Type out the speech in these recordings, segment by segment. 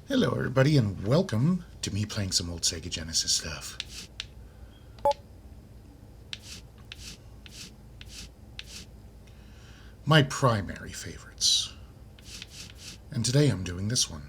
Hello everybody and welcome to me playing some old Sega Genesis stuff. My primary favorites. And today I'm doing this one.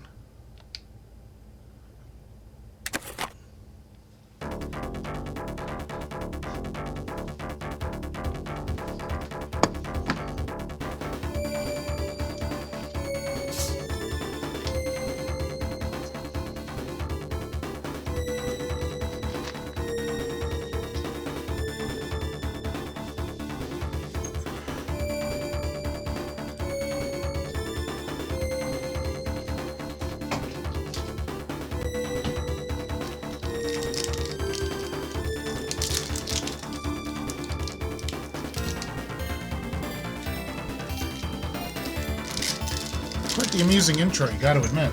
Quite the amusing intro, you gotta admit.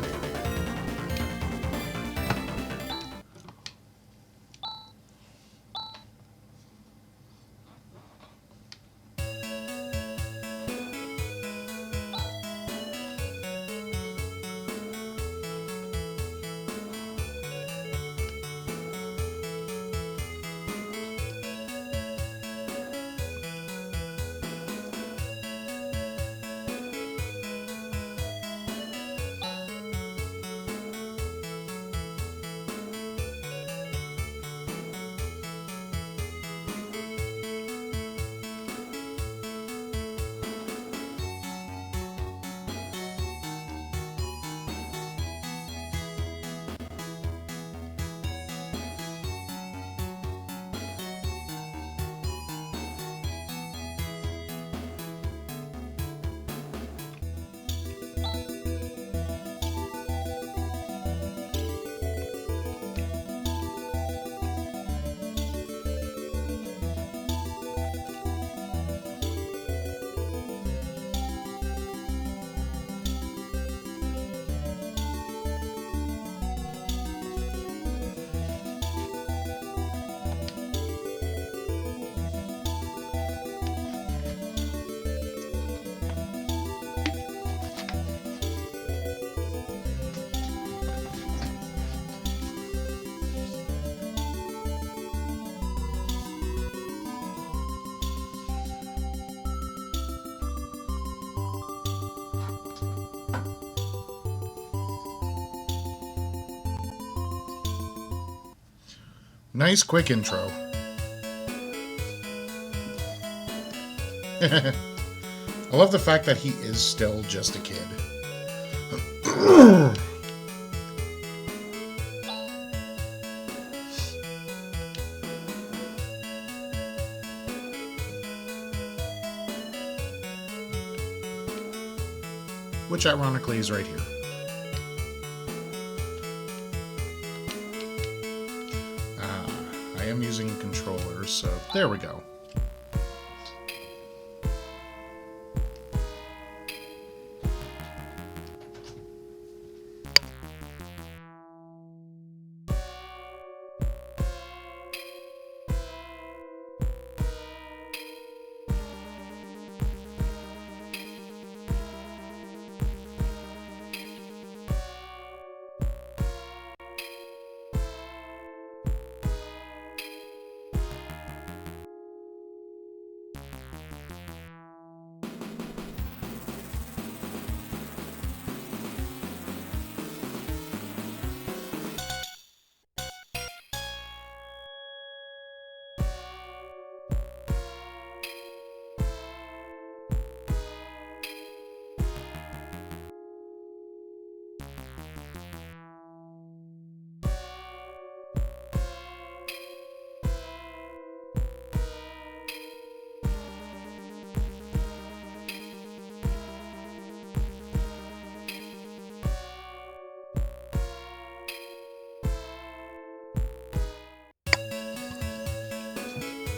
Nice quick intro. I love the fact that he is still just a kid. Which ironically is right here. I am using controllers, so there we go.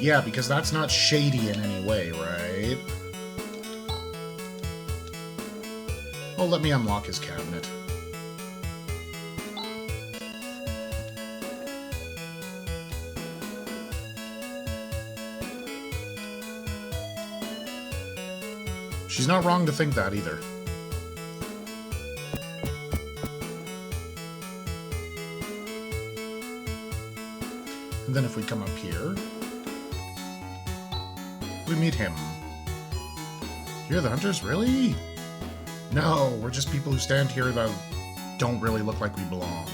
Yeah, because that's not shady in any way, right? Oh, let me unlock his cabinet. She's not wrong to think that either. And then if we come up here, we meet him. You're the hunters? Really? No, we're just people who stand here that don't really look like we belong.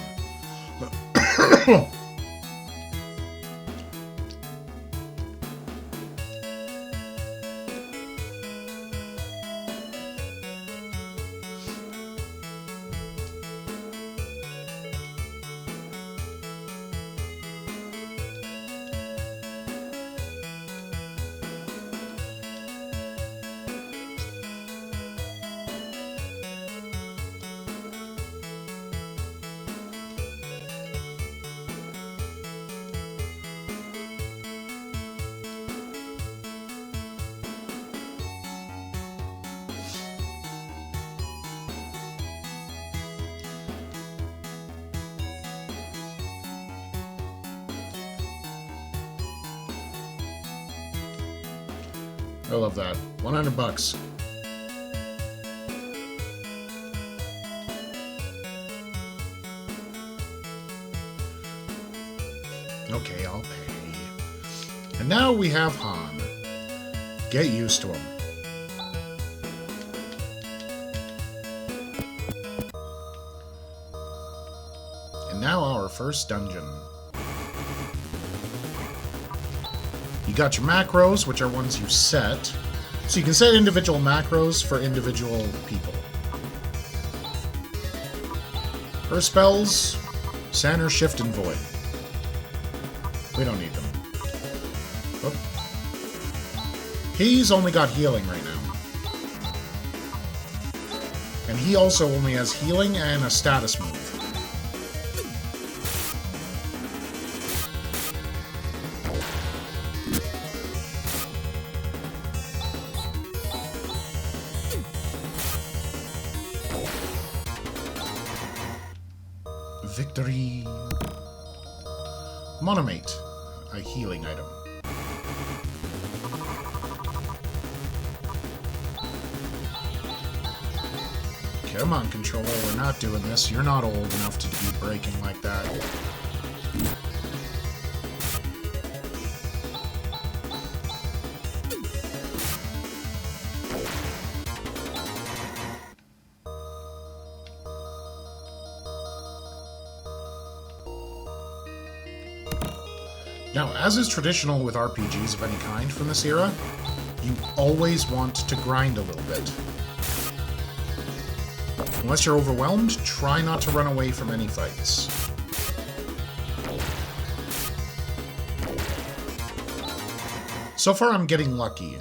I love that. 100 bucks. Okay, I'll pay. And now we have Han. Get used to him. And now our first dungeon. You got your macros, which are ones you set. So you can set individual macros for individual people. Her spells, Center, Shift, and Void. We don't need them. Oop. He's only got healing right now. And he also only has healing and a status move. Victory. Monomate, a healing item. Come on, controller, we're not doing this. You're not old enough to be breaking like that. Now, as is traditional with RPGs of any kind from this era, you always want to grind a little bit. Unless you're overwhelmed, try not to run away from any fights. So far, I'm getting lucky.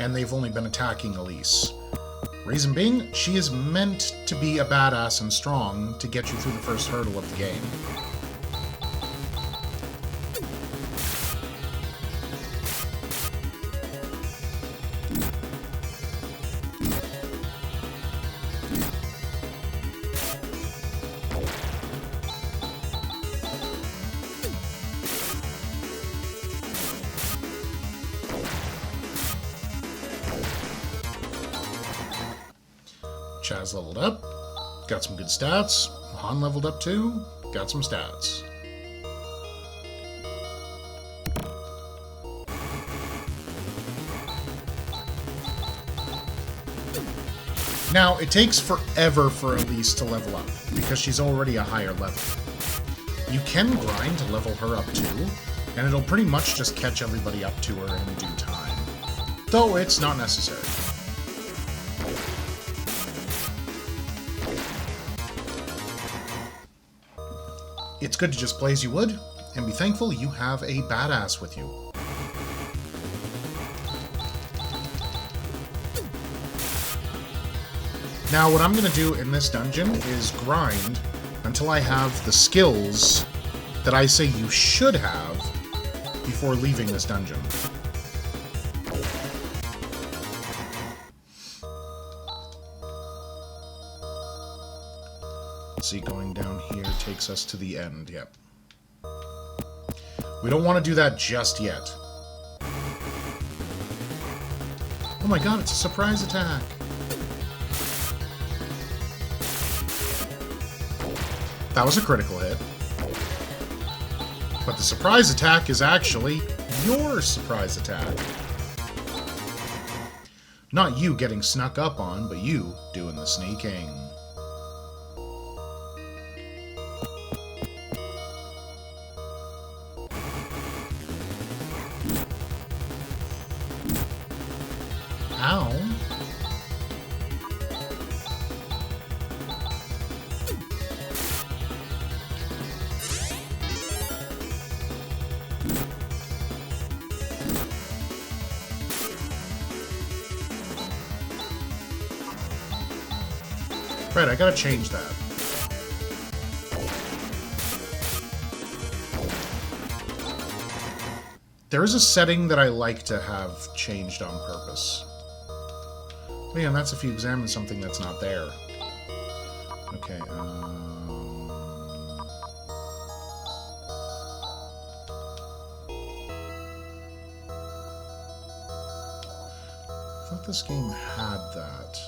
And they've only been attacking Elise. Reason being, she is meant to be a badass and strong to get you through the first hurdle of the game. Chaz leveled up, got some good stats. Han leveled up too, got some stats. Now, it takes forever for Elise to level up, because she's already a higher level. You can grind to level her up too, and it'll pretty much just catch everybody up to her in due time. Though it's not necessary. It's good to just play as you would, and be thankful you have a badass with you. Now, what I'm going to do in this dungeon is grind until I have the skills that I say you should have before leaving this dungeon. See, going down here takes us to the end, yep. We don't want to do that just yet. Oh my god, it's a surprise attack! That was a critical hit. But the surprise attack is actually your surprise attack. Not you getting snuck up on, but you doing the sneaking. Ow. Right, I gotta change that. There is a setting that I like to have changed on purpose. Oh yeah, and that's if you examine something that's not there. Okay, I thought this game had that.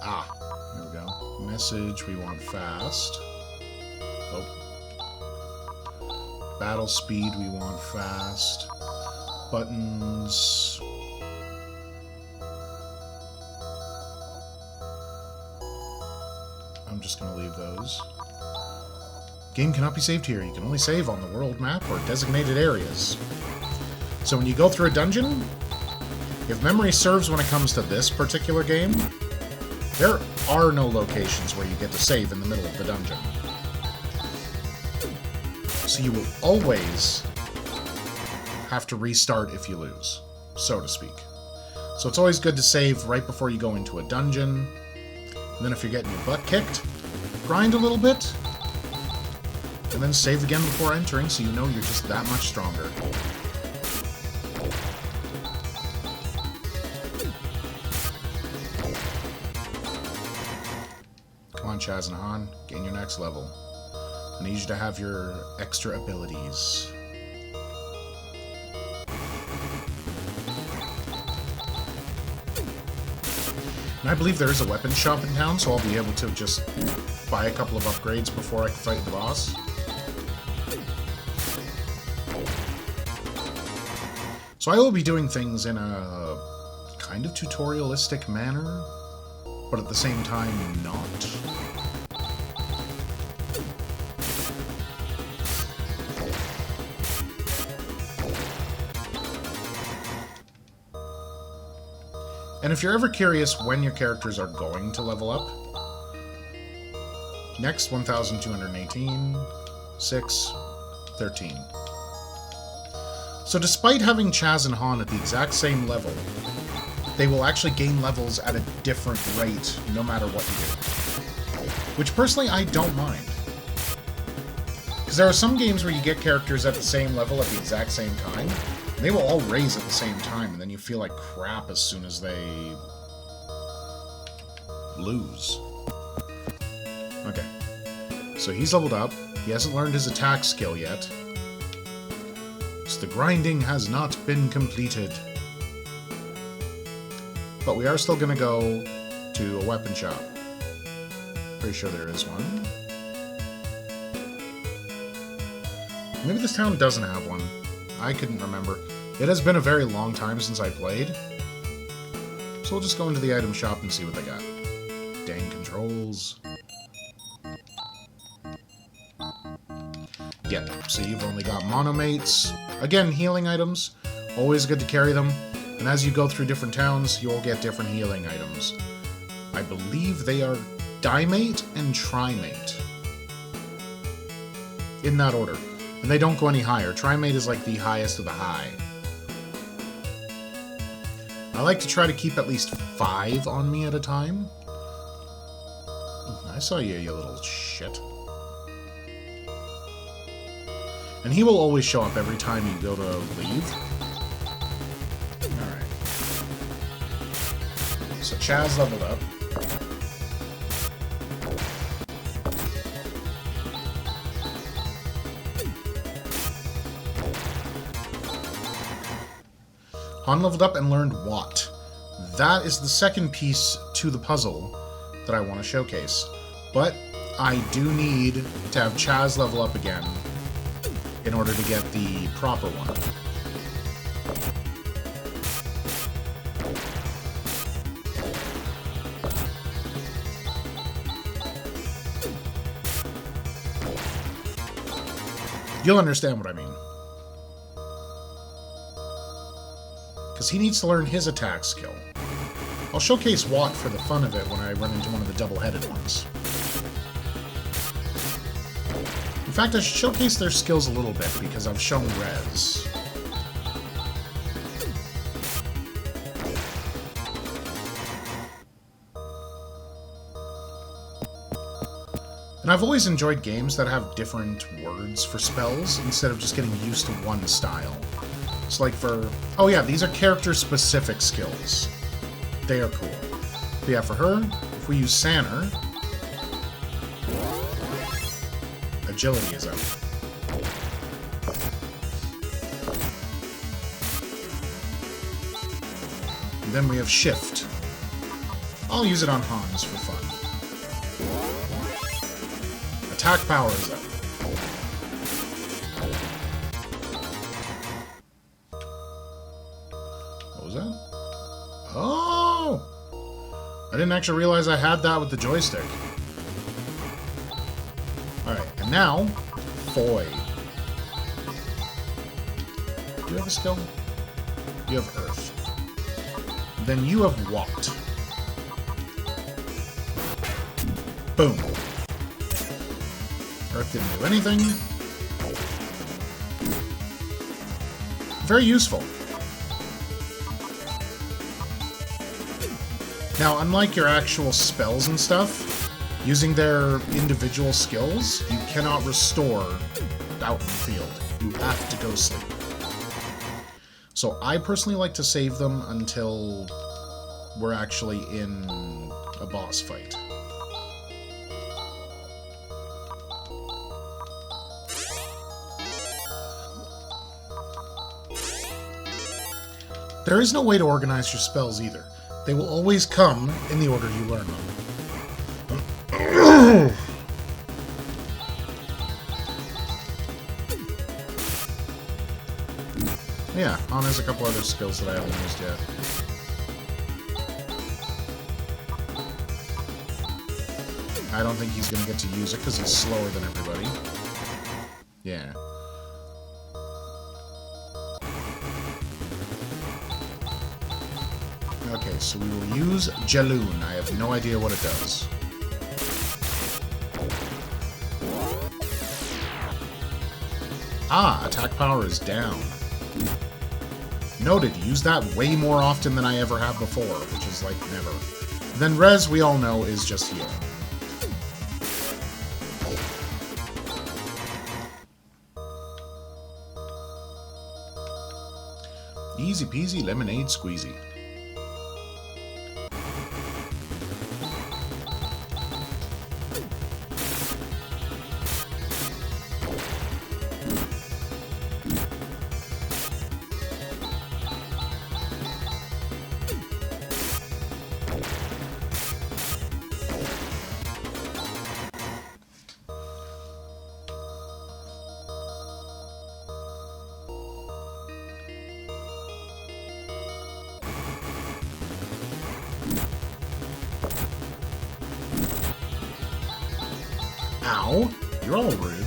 Ah, here we go. Message, we want fast. Oh. Battle speed, we want fast. Buttons. I'm just going to leave those. Game cannot be saved here. You can only save on the world map or designated areas. So when you go through a dungeon, if memory serves when it comes to this particular game, there are no locations where you get to save in the middle of the dungeon. So you will always have to restart if you lose, so to speak. So it's always good to save right before you go into a dungeon. And then if you're getting your butt kicked, grind a little bit. And then save again before entering so you know you're just that much stronger. Come on, Chaz and Han, gain your next level. I need you to have your extra abilities. And I believe there is a weapon shop in town, so I'll be able to just buy a couple of upgrades before I can fight the boss. So I will be doing things in a kind of tutorialistic manner, but at the same time not. And if you're ever curious when your characters are going to level up, next 1218, 6, 13. So despite having Chaz and Han at the exact same level, they will actually gain levels at a different rate no matter what you do. Which personally I don't mind. Because there are some games where you get characters at the same level at the exact same time, they will all raise at the same time, and then you feel like crap as soon as they lose. Okay. So he's leveled up. He hasn't learned his attack skill yet. So the grinding has not been completed. But we are still going to go to a weapon shop. Pretty sure there is one. Maybe this town doesn't have one. I couldn't remember. It has been a very long time since I played. So we'll just go into the item shop and see what they got. Dang controls. Yeah, so you've only got monomates. Again, healing items. Always good to carry them. And as you go through different towns, you'll get different healing items. I believe they are dimate and trimate. In that order. And they don't go any higher. Trimate is like the highest of the high. I like to try to keep at least 5 on me at a time. I saw you, you little shit. And he will always show up every time you go to leave. Alright. So Chaz leveled up. Han leveled up and learned Watt. That is the second piece to the puzzle that I want to showcase. But I do need to have Chaz level up again in order to get the proper one. You'll understand what I mean. Because he needs to learn his attack skill. I'll showcase Watt for the fun of it when I run into one of the double-headed ones. In fact, I should showcase their skills a little bit, because I've shown Rez. And I've always enjoyed games that have different words for spells, instead of just getting used to one style. So like for... Oh yeah, these are character-specific skills. They are cool. But yeah, for her, if we use Sanner, agility is up. And then we have shift. I'll use it on Hans for fun. Attack power is up. What was that? Oh! I didn't actually realize I had that with the joystick. Alright, and now, Foy. Do you have a skill? You have Earth. Then you have Watt. Boom. Earth didn't do anything. Very useful. Now, unlike your actual spells and stuff, using their individual skills, you cannot restore out in the field. You have to go sleep. So I personally like to save them until we're actually in a boss fight. There is no way to organize your spells either. They will always come in the order you learn them. Yeah, there's a couple other skills that I haven't used yet. I don't think he's going to get to use it because he's slower than everybody. Yeah. Okay, so we will use Jaloon. I have no idea what it does. Ah, attack power is down. Noted, use that way more often than I ever have before, which is like never. Then Rez, we all know, is just healing. Easy peasy lemonade squeezy. Ow! You're all rude.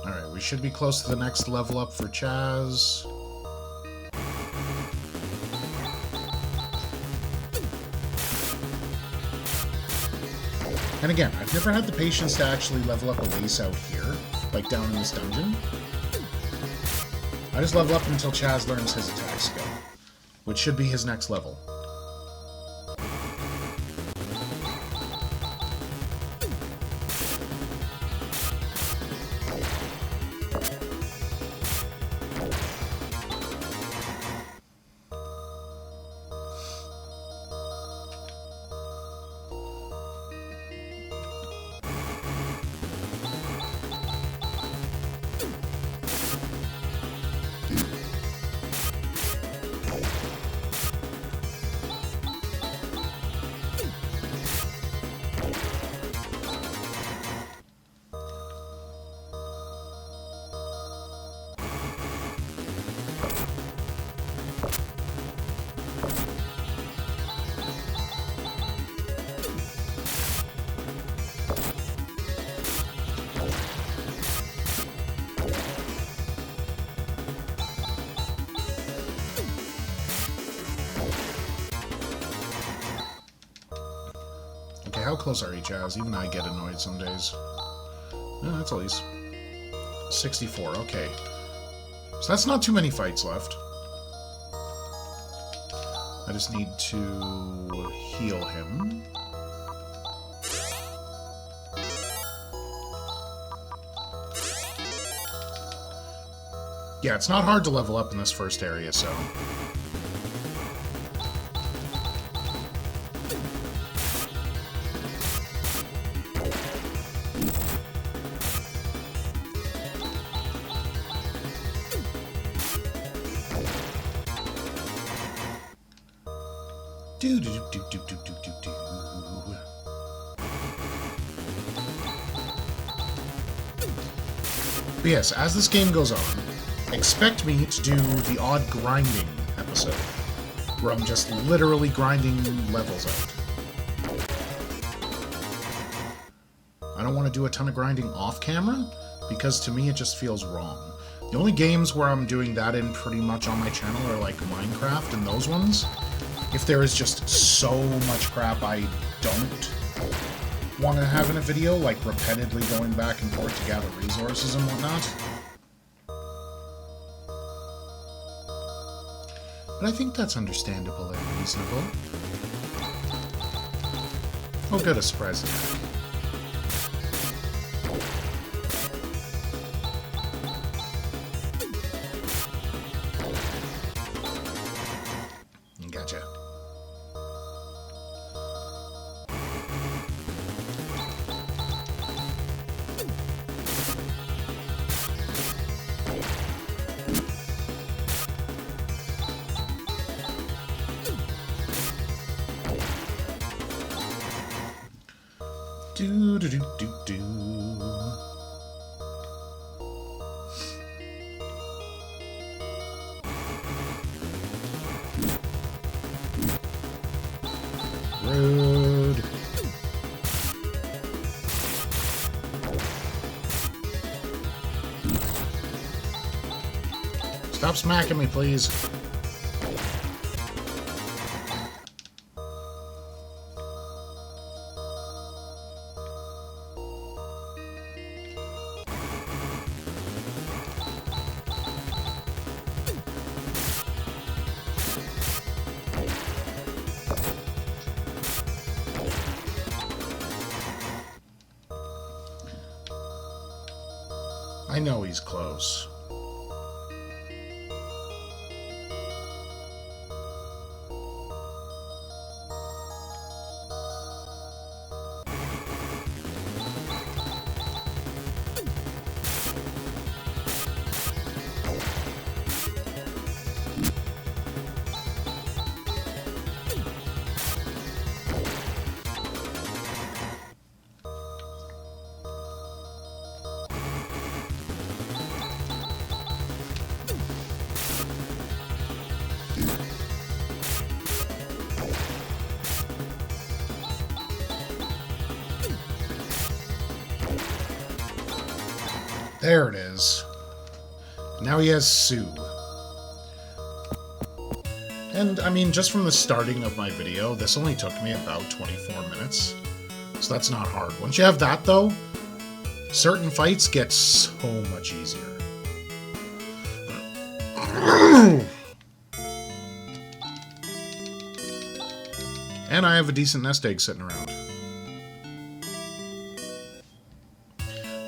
Alright, we should be close to the next level up for Chaz. And again, I've never had the patience to actually level up Elise out here, like down in this dungeon. I just level up until Chaz learns his attack skill, which should be his next level. how close are you, Chaz? Even I get annoyed some days. Yeah, that's Elise. 64, okay. So that's not too many fights left. I just need to heal him. Yeah, it's not hard to level up in this first area, so... But yes, as this game goes on, expect me to do the odd grinding episode, where I'm just literally grinding levels out. I don't want to do a ton of grinding off camera, because to me it just feels wrong. The only games where I'm doing that in pretty much on my channel are like Minecraft and those ones. If there is just so much crap I don't want to have in a video, like repeatedly going back and forth to gather resources and whatnot. But I think that's understandable and reasonable. Oh good, a surprise attack. Gotcha. Do do do do do. Rude. Stop smacking me, please. I know he's close. There it is. Now he has Sue. And, I mean, just from the starting of my video, this only took me about 24 minutes. So that's not hard. Once you have that, though, certain fights get so much easier. And I have a decent nest egg sitting around.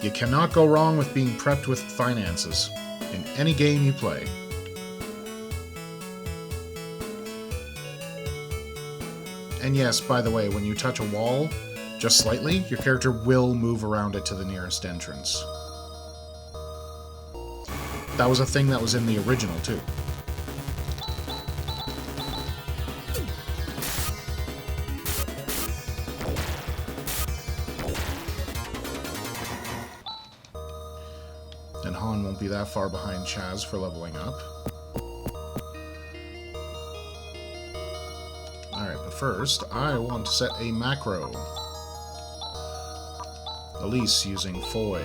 You cannot go wrong with being prepped with finances in any game you play. And yes, by the way, when you touch a wall, just slightly, your character will move around it to the nearest entrance. That was a thing that was in the original, too. And Han won't be that far behind Chaz for leveling up. Alright, but first, I want to set a macro. Elise using Foy.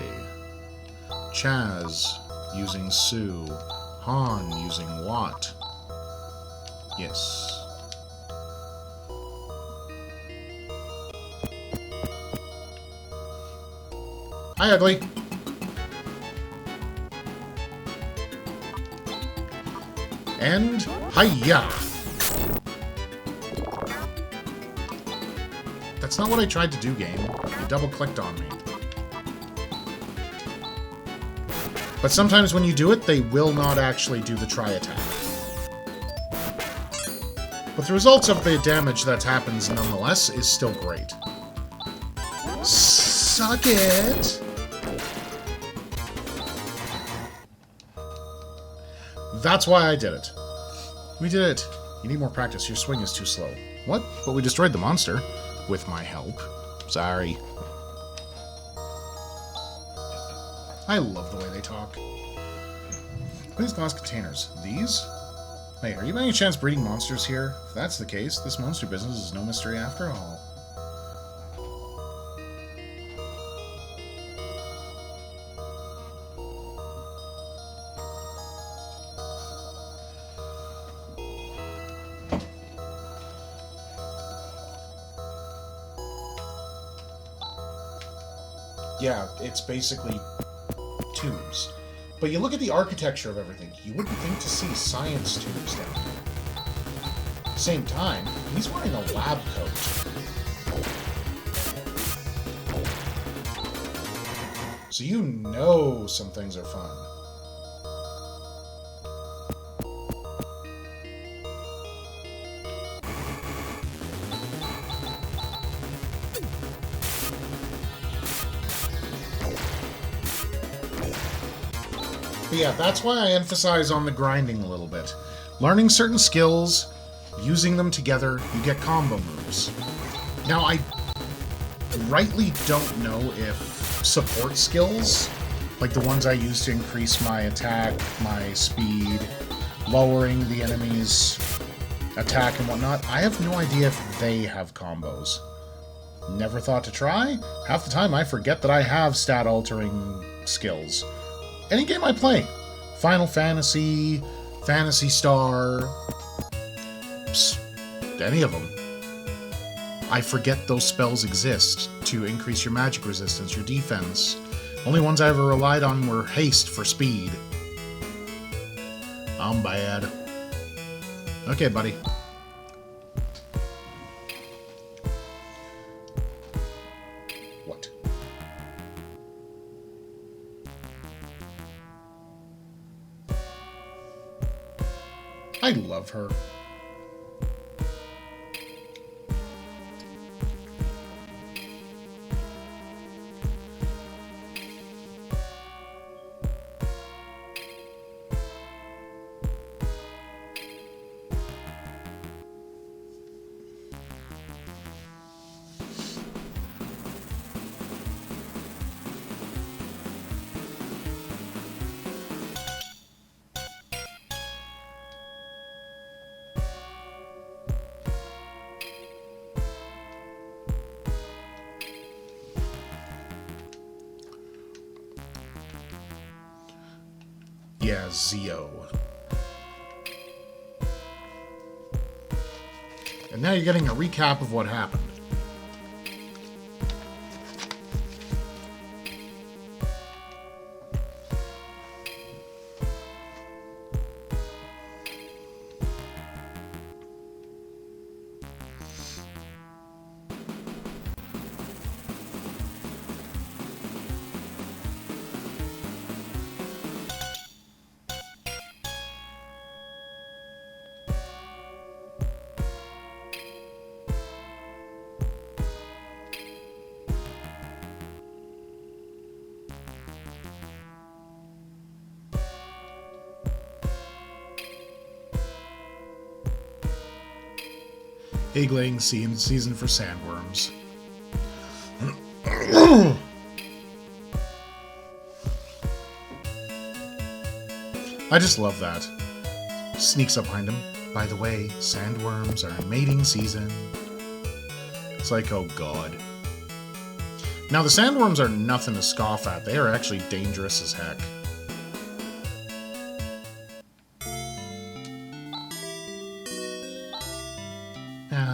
Chaz using Sue. Han using Watt. Yes. Hi, ugly. And hiya! That's not what I tried to do, game. You double-clicked on me. But sometimes when you do it, they will not actually do the try attack. But the results of the damage that happens nonetheless is still great. Suck it! That's why I did it. We did it. You need more practice. Your swing is too slow. What? But we destroyed the monster. With my help. Sorry. I love the way they talk. These glass containers. These? Hey, are you by any chance breeding monsters here? If that's the case, this monster business is no mystery after all. Yeah, it's basically tubes. But you look at the architecture of everything, you wouldn't think to see science tubes down there. Same time, he's wearing a lab coat. So you know some things are fun. But yeah, that's why I emphasize on the grinding a little bit. Learning certain skills, using them together, you get combo moves. Now, I rightly don't know if support skills, like the ones I use to increase my attack, my speed, lowering the enemy's attack and whatnot, I have no idea if they have combos. Never thought to try? Half the time I forget that I have stat-altering skills. Any game I play. Final Fantasy, Phantasy Star, any of them. I forget those spells exist to increase your magic resistance, your defense. Only ones I ever relied on were haste for speed. I'm bad. Okay, buddy. What? I love her. Yeah, Zio. And now you're getting a recap of what happened. Egg-laying season for sandworms. I just love that. Sneaks up behind him. By the way, sandworms are mating season. It's like, oh god. Now, the sandworms are nothing to scoff at. They are actually dangerous as heck.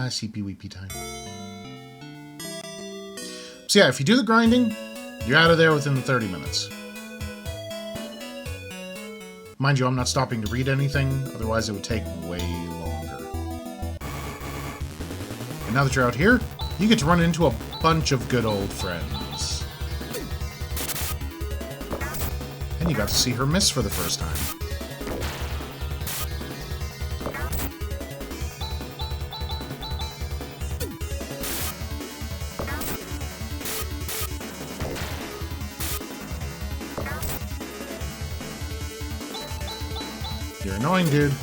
CP-weepy time. So yeah, if you do the grinding, You're out of there within 30 minutes. Mind you, I'm not stopping to read anything, otherwise it would take way longer. And now that you're out here, you get to run into a bunch of good old friends. And you got to see her miss for the first time. You're annoying, dude.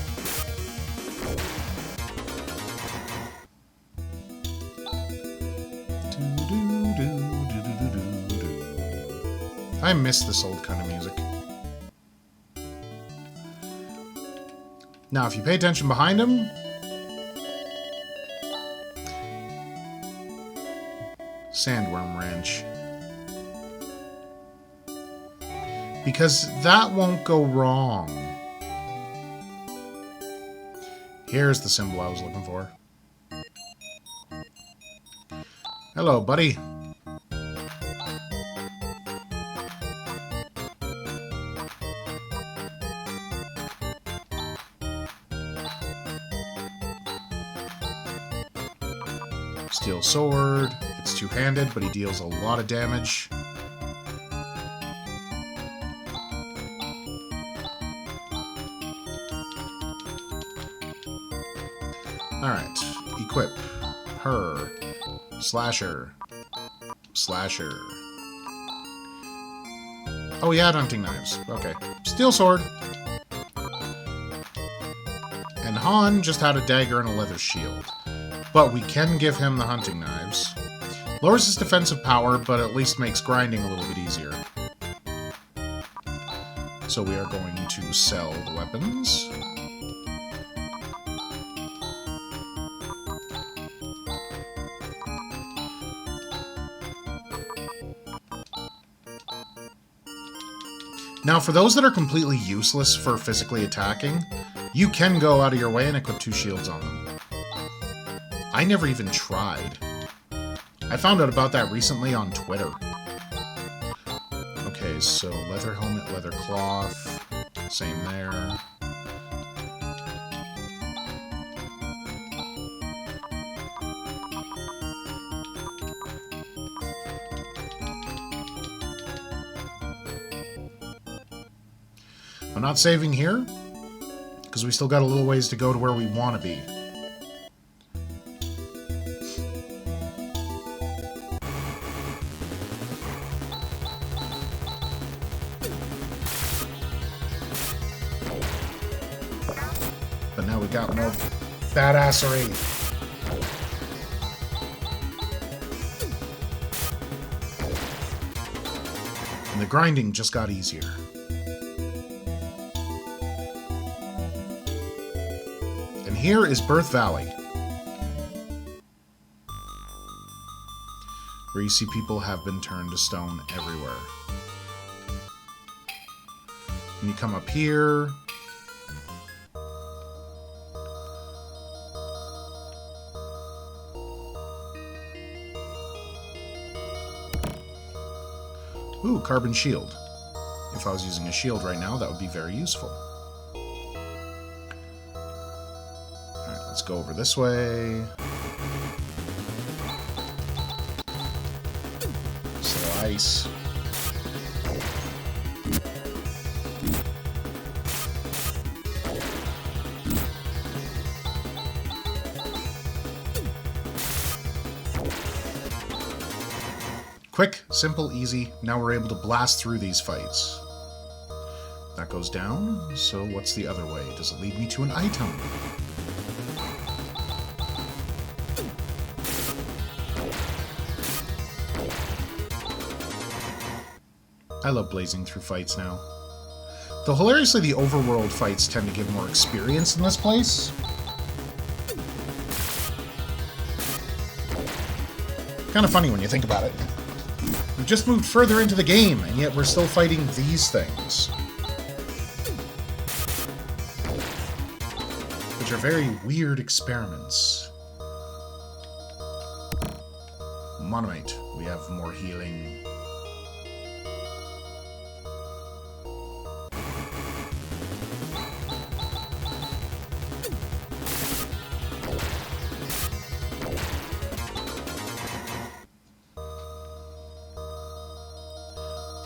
I miss this old kind of music. Now, if you pay attention behind him... Sandworm Ranch. Because that won't go wrong. Here's the symbol I was looking for. Hello, buddy. Steel sword. It's two-handed, but he deals a lot of damage. Alright. Equip. Her. Slasher. Slasher. Oh, he had hunting knives. Okay. Steel sword. And Han just had a dagger and a leather shield. But we can give him the hunting knives. Lowers his defensive power, but at least makes grinding a little bit easier. So we are going to sell the weapons. Now, for those that are completely useless for physically attacking, you can go out of your way and equip 2 shields on them. I never even tried. I found out about that recently on Twitter. Okay, so leather helmet, leather cloth, same there. I'm not saving here, because we still got a little ways to go to where we want to be. But now we got more badassery. And the grinding just got easier. Here is Birth Valley, where you see people have been turned to stone everywhere. And you come up here. Ooh, carbon shield. If I was using a shield right now, that would be very useful. Let's go over this way. Slice. Quick, simple, easy. Now we're able to blast through these fights. That goes down, so what's the other way? Does it lead me to an item? I love blazing through fights now. Though hilariously, the overworld fights tend to give more experience in this place. Kind of funny when you think about it. We've just moved further into the game, and yet we're still fighting these things. Which are very weird experiments. Monomate. We have more healing.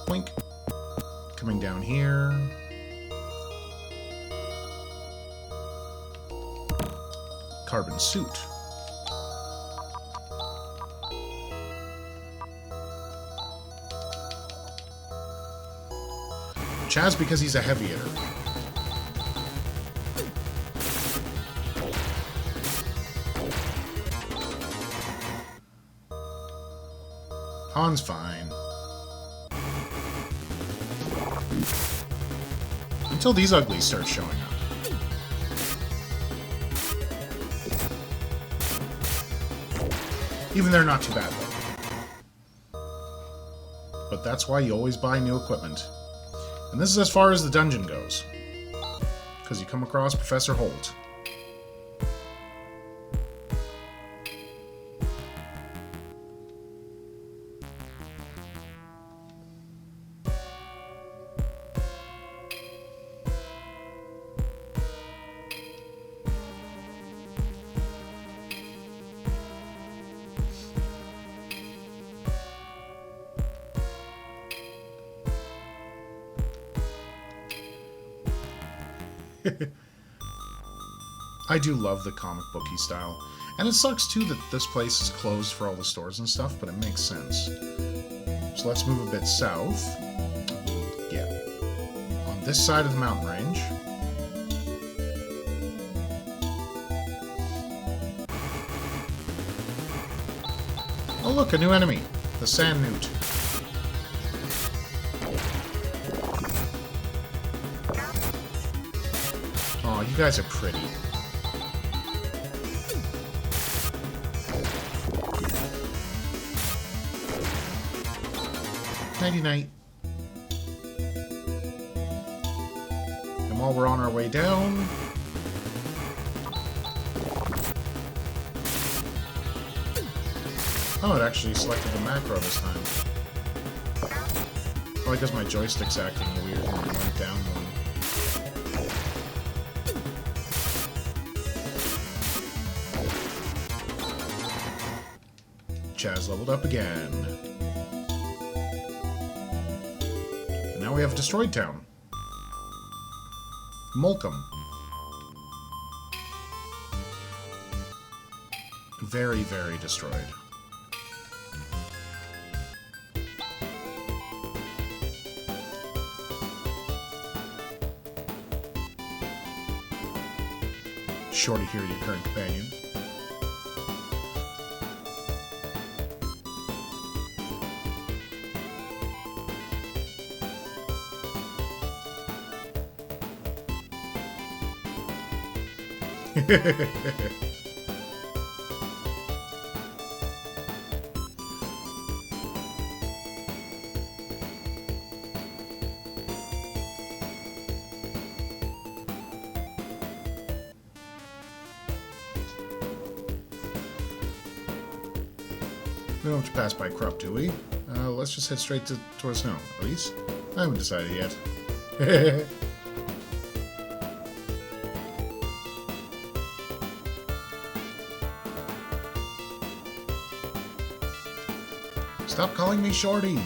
Boink. Coming down here. Carbon suit. Chaz because he's a heavy hitter. Han's fine. Until these uglies start showing up. Even they're not too bad, though. But that's why you always buy new equipment. And this is as far as the dungeon goes. Because you come across Professor Holt. I do love the comic booky style. And it sucks, too, that this place is closed for all the stores and stuff, but it makes sense. So let's move a bit south. Yeah. On this side of the mountain range. Oh, look, a new enemy. The Sand Newt. Oh, you guys are pretty. Nighty-night. And while we're on our way down... Oh, it actually selected the macro this time. Probably because my joystick's acting weird when I went down one. Chaz leveled up again. And now we have Destroyed Town. Molcom. Very, very destroyed. Sure to hear your current companion. We don't have to pass by Krupp, do we? Let's just head straight towards snow. At least, I haven't decided yet. Stop calling me Shorty!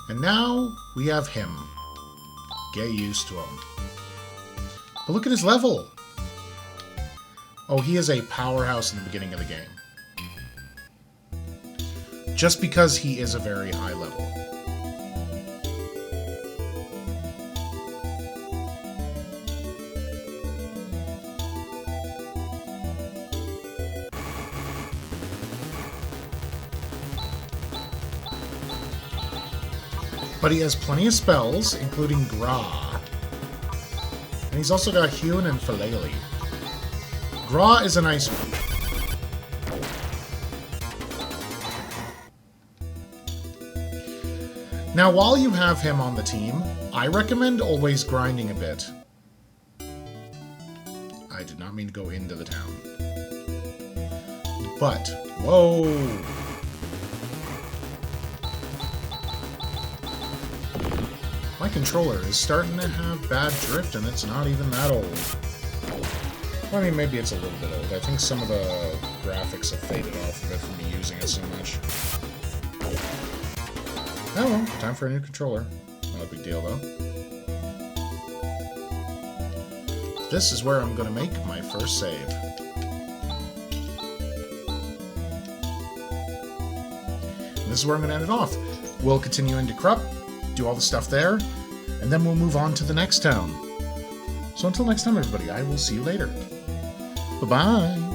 And now, we have him. Get used to him. But look at his level! Oh, he is a powerhouse in the beginning of the game. Just because he is a very high level. But he has plenty of spells, including Gra. And he's also got Hewn and Philale. Gra is a nice one. Now, while you have him on the team, I recommend always grinding a bit. I did not mean to go into the town. But, whoa! My controller is starting to have bad drift, and it's not even that old. Well, I mean, maybe it's a little bit old. I think some of the graphics have faded off of it from me using it so much. Oh well, time for a new controller. Not a big deal, though. This is where I'm going to make my first save. And this is where I'm going to end it off. We'll continue into Krupp, do all the stuff there, and then we'll move on to the next town. So until next time, everybody, I will see you later. Bye-bye!